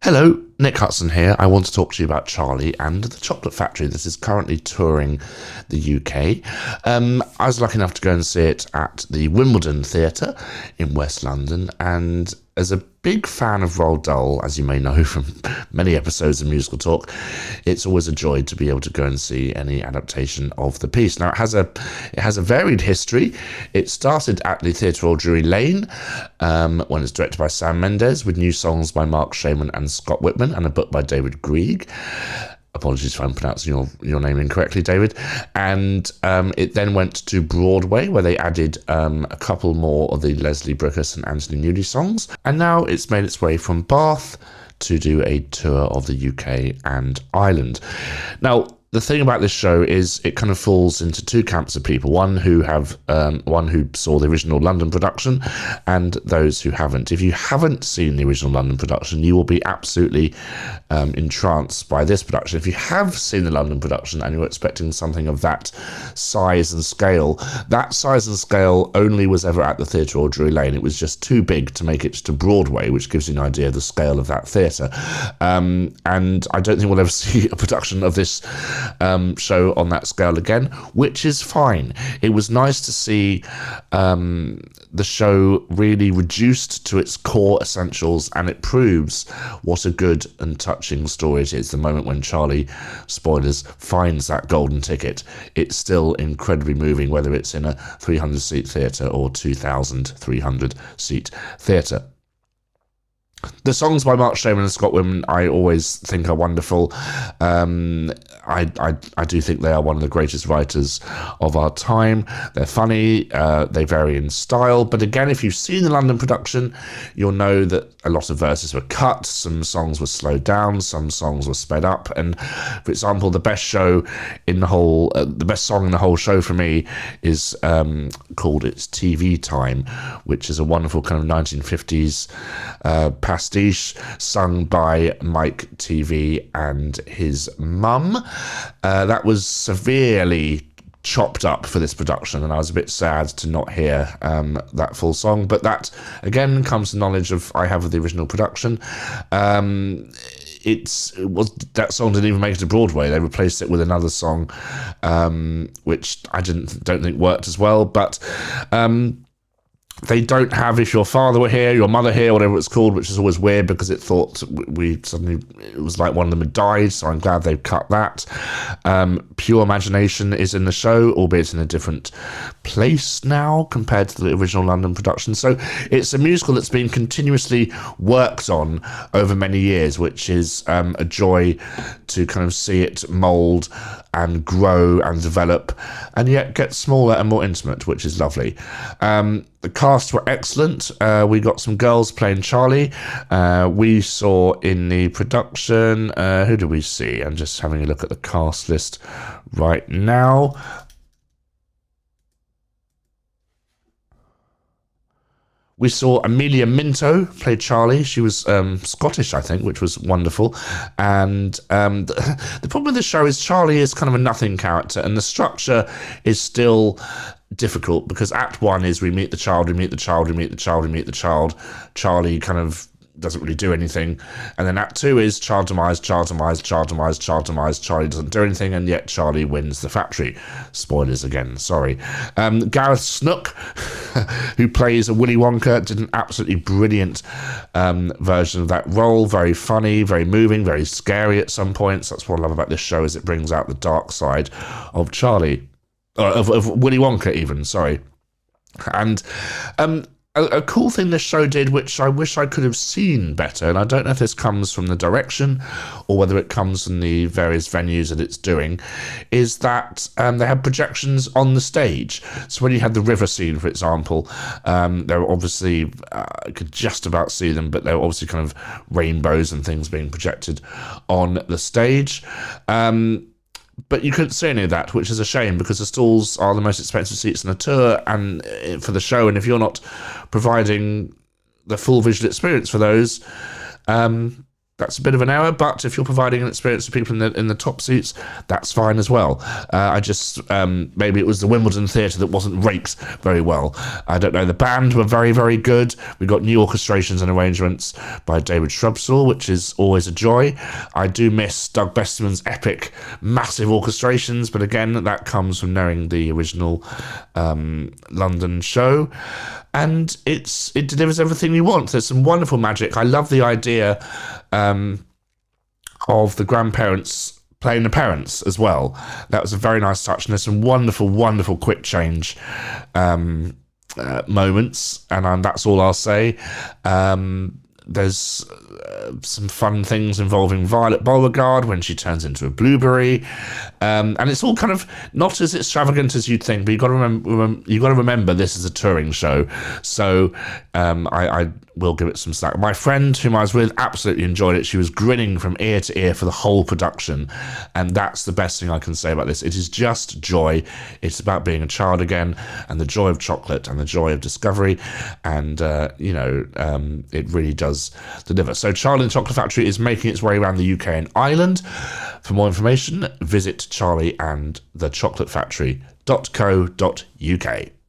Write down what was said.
Hello, Nick Hudson here. I want to talk to you about Charlie and the Chocolate Factory. This is currently touring the UK. I was lucky enough to go and see it at the Wimbledon Theatre in West London, and as a big fan of Roald Dahl, as you may know from many episodes of Musical Talk, it's always a joy to be able to go and see any adaptation of the piece. Now, it has a varied history. It started at the Theatre Royal Drury Lane when it's directed by Sam Mendes, with new songs by Mark Shaman and Scott Whitman, and a book by David Grieg. Apologies if I'm pronouncing your name incorrectly, David. And it then went to Broadway, where they added a couple more of the Leslie Brookus and Anthony Newley songs. And now it's made its way from Bath to do a tour of the UK and Ireland. Now, the thing about this show is it kind of falls into two camps of people: one who saw the original London production, and those who haven't. If you haven't seen the original London production, you will be absolutely entranced by this production. If you have seen the London production and you're expecting something of that size and scale, that size and scale only was ever at the Theatre Royal Drury Lane. It was just too big to make it to Broadway, which gives you an idea of the scale of that theatre. And I don't think we'll ever see a production of this show on that scale again, which is fine. It was nice to see the show really reduced to its core essentials, and it proves what a good and touching story it is. The moment when Charlie, spoilers, finds that golden ticket, it's still incredibly moving, whether it's in a 300-seat theatre or 2,300-seat theatre. The songs by Mark Shaman and Scott Whitman I always think are wonderful. I do think they are one of the greatest writers of our time. They're funny, they vary in style, but again, if you've seen the London production, you'll know that a lot of verses were cut, some songs were slowed down, some songs were sped up, and for example, the best song in the whole show for me is called It's TV Time, which is a wonderful kind of 1950s pastiche sung by Mike TV and his mum. That was severely chopped up for this production, and I was a bit sad to not hear that full song, but that again comes to knowledge I have of the original production. That song didn't even make it to Broadway. They replaced it with another song, which I don't think worked as well, but they don't have If Your Father Were Here, Your Mother Here, whatever it's called, which is always weird because it was like one of them had died, so I'm glad they've cut that. Pure Imagination is in the show, albeit in a different place now compared to the original London production. So it's a musical that's been continuously worked on over many years, which is a joy to kind of see it mould and grow and develop, and yet get smaller and more intimate, which is lovely. The cast were excellent. We got some girls playing Charlie. We saw in the production, who did we see? I'm just having a look at the cast list right now. We saw Amelia Minto play Charlie. She was Scottish, I think, which was wonderful. And the problem with the show is Charlie is kind of a nothing character, and the structure is still difficult because Act 1 is we meet the child, we meet the child, we meet the child, we meet the child. Charlie kind of doesn't really do anything. And then Act 2 is child demise, child demise, child demise, child demise. Charlie doesn't do anything, and yet Charlie wins the factory. Spoilers again, sorry. Gareth Snook, who plays a Willy Wonka, did an absolutely brilliant version of that role. Very funny, very moving, very scary at some points. That's what I love about this show, is it brings out the dark side of Charlie. Of Willy Wonka even, sorry. And a cool thing this show did, which I wish I could have seen better, and I don't know if this comes from the direction or whether it comes from the various venues that it's doing, is that they had projections on the stage. So when you had the river scene, for example, there were obviously, I could just about see them, but there were obviously kind of rainbows and things being projected on the stage. But you couldn't see any of that, which is a shame, because the stalls are the most expensive seats in the tour and for the show, and if you're not providing the full visual experience for those, then that's a bit of an error, but if you're providing an experience for people in the top seats, that's fine as well. I just, maybe it was the Wimbledon Theatre that wasn't raked very well. I don't know. The band were very, very good. We got new orchestrations and arrangements by David Shrubsall, which is always a joy. I do miss Doug Besterman's epic, massive orchestrations, but again, that comes from knowing the original London show. And it delivers everything you want. There's some wonderful magic. I love the idea of the grandparents playing the parents as well. That was a very nice touch, and there's some wonderful, wonderful quick change moments, and that's all I'll say. There's some fun things involving Violet Beauregard when she turns into a blueberry, and it's all kind of not as extravagant as you'd think. But you got to remember this is a touring show, so I will give it some slack. My friend whom I was with absolutely enjoyed it. She was grinning from ear to ear for the whole production, and that's the best thing I can say about this. It is just joy. It's about being a child again, and the joy of chocolate and the joy of discovery, and it really does deliver. So Charlie and the Chocolate Factory is making its way around the UK and Ireland. For more information, visit charlieandthechocolateFactory.co.uk.